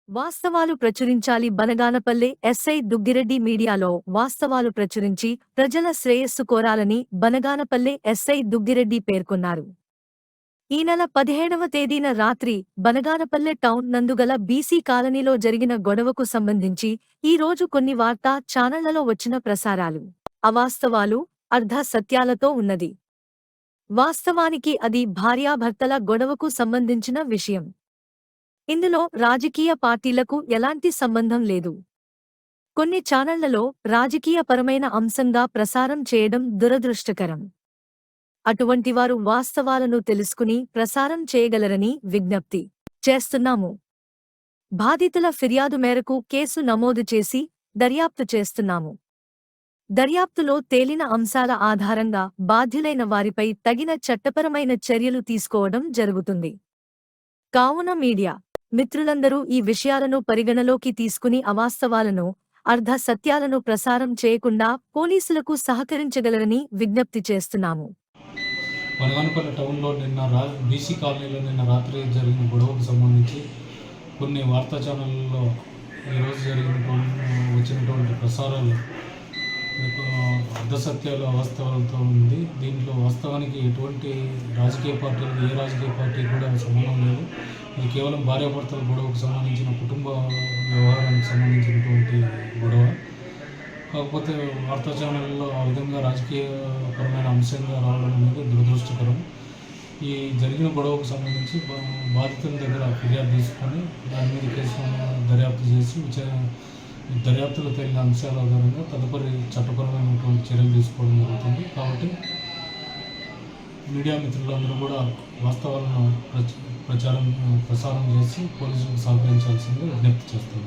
వాస్తవాలు ప్రచురించాలి. బనగానపల్లె ఎస్ఐ దుగ్గిరెడ్డి మీడియాలో వాస్తవాలు ప్రచురించి ప్రజల శ్రేయస్సు కోరాలని బనగానపల్లె ఎస్ఐ దుగ్గిరెడ్డి పేర్కొన్నారు. ఈ నెల 17వ తేదీన రాత్రి బనగానపల్లె టౌన్ నందుగల బీసీ కాలనీలో జరిగిన గొడవకు సంబంధించి ఈ రోజు కొన్ని వార్తా ఛానళ్లలో వచ్చిన ప్రసారాలు అవాస్తవాలు, అర్ధ సత్యాలతో ఉన్నది. వాస్తవానికి అది భార్యాభర్తల గొడవకు సంబంధించిన విషయం. ఇందులో రాజకీయ పార్టీలకు ఎలాంటి సంబంధం లేదు. కొన్ని ఛానళ్లలో రాజకీయపరమైన అంశంగా ప్రసారం చేయడం దురదృష్టకరం. అటువంటివారు వాస్తవాలను తెలుసుకుని ప్రసారం చేయగలరని విజ్ఞప్తి చేస్తున్నాము. బాధితుల ఫిర్యాదు మేరకు కేసు నమోదు చేసి దర్యాప్తు చేస్తున్నాము. దర్యాప్తులో తేలిన అంశాల ఆధారంగా బాధ్యులైన వారిపై తగిన చట్టపరమైన చర్యలు తీసుకోవడం జరుగుతుంది. కావున మీడియా మిత్రులందరూ ఈ విషయాలను పరిగణలోకి తీసుకుని అవాస్తవాలను, అర్ధ సత్యాలను ప్రసారం చేయకుండా పోలీసులకు సహకరించగలరని విజ్ఞప్తి చేస్తున్నాము. బనగానపల్లె టౌన్లో బీసీ కాలనీలో నిన్న రాత్రి జరిగిన గొడవకు సంబంధించి కొన్ని వార్తా ఛానళ్ళలో ఈరోజు వచ్చినటువంటి ప్రసారాలు అర్ధసత్యాలు అవాస్తవాలతో ఉంది. దీంట్లో వాస్తవానికి ఎటువంటి రాజకీయ పార్టీలకు ఏ రాజకీయ పార్టీ కూడా సంబంధం లేదు. ఇది కేవలం భార్యాభర్తల గొడవకు సంబంధించిన కుటుంబ వ్యవహారానికి సంబంధించినటువంటి గొడవ. కాకపోతే వార్తా ఛానళ్ళలో ఆ విధంగా రాజకీయపరమైన అంశంగా రావడం అనేది దురదృష్టకరం. ఈ జరిగిన గొడవకు సంబంధించి బాధితుల దగ్గర ఫిర్యాదు తీసుకొని దాని మీద కేసు దర్యాప్తు చేసి దర్యాప్తులో తేలిన అంశాల ఆధారంగా తదుపరి చట్టపరమైనటువంటి చర్యలు తీసుకోవడం జరుగుతుంది. కాబట్టి మీడియా మిత్రులందరూ కూడా వాస్తవాలను ప్రసారం చేసి పోలీసులకు సహకరించాల్సిందిగా విజ్ఞప్తి చేస్తారు.